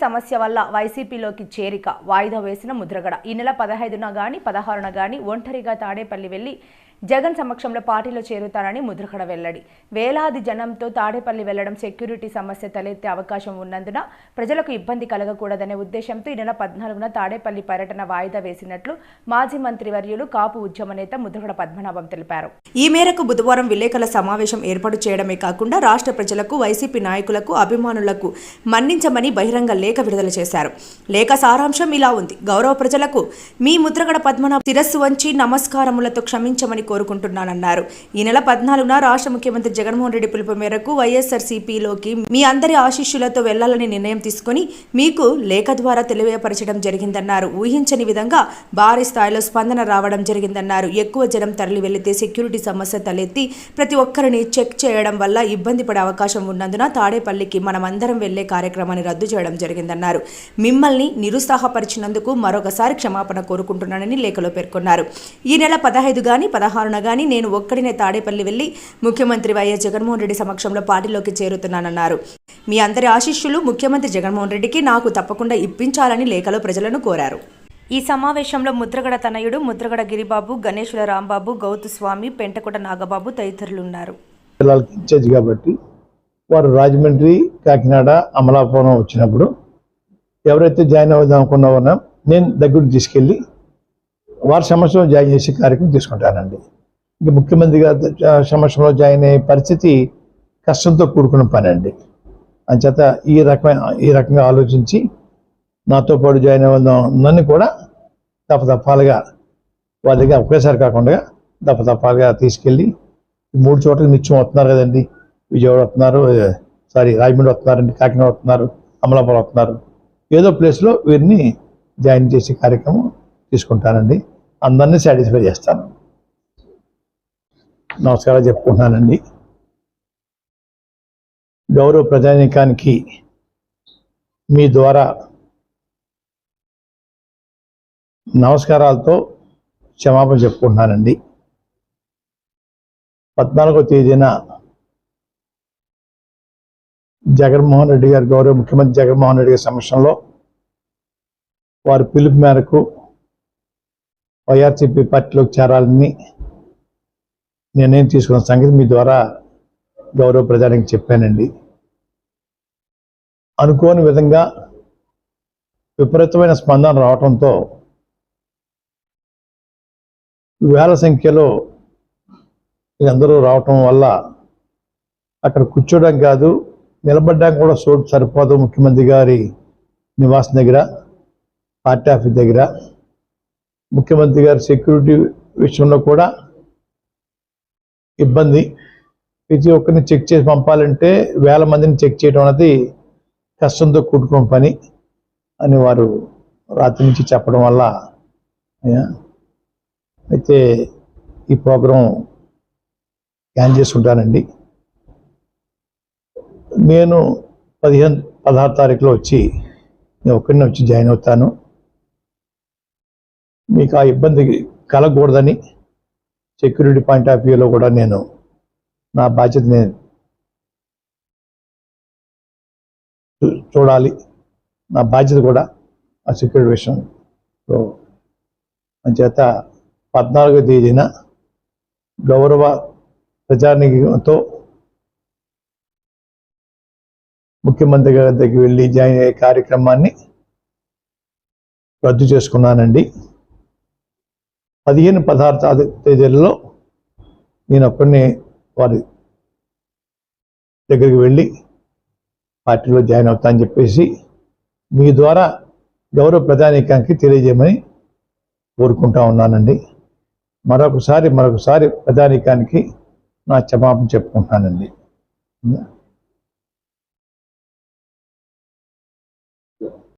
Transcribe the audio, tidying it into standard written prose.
సమస్య వల్ల వైసీపీలోకి చేరిక వాయిదా వేసిన ముద్రగడ ఈ నెల 15న గాని 16న గాని ఒంటరిగా తాడేపల్లి వెళ్లి జగన్ సమక్షంలో పార్టీలో చేరుతానని ముద్రగడ వెల్లడి. వేలాది జనంతో తాడేపల్లి వెళ్లడం సెక్యూరిటీ సమస్య తలెత్తే అవకాశం ఉన్నందున ప్రజలకు ఇబ్బంది కలగకూడదనే ఉద్దేశంతో ఈ నెల 14న తాడేపల్లి పర్యటన వాయిదా వేసినట్లు మాజీ మంత్రివర్యులు కాపు ఉద్యమ నేత ముద్రగడ పద్మనాభం తెలిపారు. ఈ మేరకు బుధవారం విలేకరుల సమావేశం ఏర్పాటు చేయడమే కాకుండా రాష్ట్ర ప్రజలకు వైసీపీ నాయకులకు అభిమానులకు మన్నించమని బహిరంగ లేఖ విడుదల చేశారు. లేఖ సారాంశం ఇలా ఉంది. గౌరవ ప్రజలకు మీ ముద్రగడ పద్మనాభం శిరస్సు వంచి నమస్కారములతో క్షమించమని కోరుకుంటున్నానన్నారు. ఈ నెల 14న రాష్ట్ర ముఖ్యమంత్రి జగన్మోహన్ రెడ్డి పిలుపు మేరకు వైఎస్ఆర్సీపీలోకి మీ అందరి ఆశీస్సులతో వెళ్లాలని నిర్ణయం తీసుకుని మీకు లేఖ ద్వారా తెలియపరచడం జరిగిందన్నారు. ఊహించని విధంగా భారీ స్థాయిలో స్పందన రావడం జరిగిందన్నారు. ఎక్కువ జనం తరలి వెళ్లితే సెక్యూరిటీ సమస్య తలెత్తి ప్రతి ఒక్కరిని చెక్ చేయడం వల్ల ఇబ్బంది పడే అవకాశం ఉన్నందున తాడేపల్లికి మనమందరం వెళ్లే కార్యక్రమాన్ని రద్దు చేయడం జరిగిందన్నారు. మిమ్మల్ని నిరుత్సాహపరిచినందుకు మరొకసారి క్షమాపణ కోరుకుంటున్నానని లేఖలో పేర్కొన్నారు. ఈ నెల 15 గాని 16న గాని నేను ఒక్కడినే తాడేపల్లి వెళ్లి ముఖ్యమంత్రి వైఎస్ జగన్మోహన్ రెడ్డి సమక్షంలో పార్టీలోకి చేరుతున్నానన్నారు. మీ అందరి ఆశీస్సులు ముఖ్యమంత్రి జగన్మోహన్ రెడ్డికి నాకు తప్పకుండా ఇప్పించాలని లేఖలో ప్రజలను కోరారు. ఈ సమావేశంలో ముద్రగడ తనయుడు ముద్రగడ గిరిబాబు, గణేశుల రాంబాబు, గౌతు స్వామి, పెంటకోట నాగబాబు తదితరులున్నారు. కాబట్టి వారు రాజమండ్రి, కాకినాడ, అమలాపురం వచ్చినప్పుడు ఎవరైతే జాయిన్ అవుదాం అనుకున్నామో నేను దగ్గరకు తీసుకెళ్ళి వారి సమస్యలో జాయిన్ చేసే కార్యక్రమం తీసుకుంటానండి. ఇంక ముఖ్యమంత్రి గారి సమస్యలో జాయిన్ అయ్యే పరిస్థితి కష్టంతో కూడుకున్న పని అండి. అంచేత ఈ రకంగా ఆలోచించి నాతో పాటు జాయిన్ అవుదాం నన్ను కూడా దఫదఫాలుగా వారి దగ్గర ఒకేసారి కాకుండా దఫదఫాలుగా తీసుకెళ్ళి 3 చోట్లకి నిత్యం వస్తున్నారు కదండి. విజయవాడ వస్తున్నారు, రాజమండ్రి వస్తున్నారండి, కాకినాడ వస్తున్నారు, అమలాపురం వస్తున్నారు. ఏదో ప్లేస్లో వీరిని జాయిన్ చేసే కార్యక్రమం తీసుకుంటానండి. అందరినీ సాటిస్ఫై చేస్తాను. నమస్కారాలు చెప్పుకుంటున్నానండి. గౌరవ ప్రజానీకానికి మీ ద్వారా నమస్కారాలతో క్షమాపణ చెప్పుకుంటున్నానండి. 14వ తేదీన జగన్మోహన్ రెడ్డి గారు, గౌరవ ముఖ్యమంత్రి జగన్మోహన్ రెడ్డి గారి సమక్షంలో వారి పిలుపు మేరకు వైఆర్సీపీ పార్టీలోకి చేరాలని నిర్ణయం తీసుకున్న సంగతి మీ ద్వారా గౌరవ ప్రజానికి చెప్పానండి. అనుకోని విధంగా విపరీతమైన స్పందన రావడంతో వేల సంఖ్యలో అందరూ రావటం వల్ల అక్కడ కూర్చోవడం కాదు, నిలబడడానికి కూడా చోటు సరిపోదు. ముఖ్యమంత్రి గారి నివాసం దగ్గర, పార్టీ ఆఫీస్ దగ్గర, ముఖ్యమంత్రి గారి సెక్యూరిటీ విషయంలో కూడా ఇబ్బంది. ప్రతి ఒక్కరిని చెక్ చేసి పంపాలంటే వేల మందిని చెక్ చేయడం అనేది కష్టంతో కూడుకున్న పని అని వారు రాత్రి నుంచి చెప్పడం వల్ల అయితే ఈ ప్రోగ్రాం ప్లాన్ చేసుకుంటానండి. నేను 16 తారీఖులో నేను ఒక్కడినే వచ్చి జాయిన్ అవుతాను. మీకు ఆ ఇబ్బంది కలగకూడదని సెక్యూరిటీ పాయింట్ ఆఫ్ వ్యూలో కూడా నేను నా బాధ్యత చూడాలి. నా బాధ్యత కూడా ఆ సెక్యూరిటీ విషయంలో. అంచేత 14వ తేదీన గౌరవ ప్రజానీకంతో ముఖ్యమంత్రి గారి దగ్గరికి వెళ్ళి జాయిన్ అయ్యే కార్యక్రమాన్ని రద్దు చేసుకున్నానండి. 15, 16 తేదీలలో నేను ఒక్కడిని వారి దగ్గరికి వెళ్ళి పార్టీలో జాయిన్ అవుతానని చెప్పేసి మీ ద్వారా గౌరవ ప్రజానీకానికి తెలియజేయమని కోరుకుంటా ఉన్నానండి. మరొకసారి ప్రజానీకానికి నా క్షమాపణ చెప్పుకుంటానండి.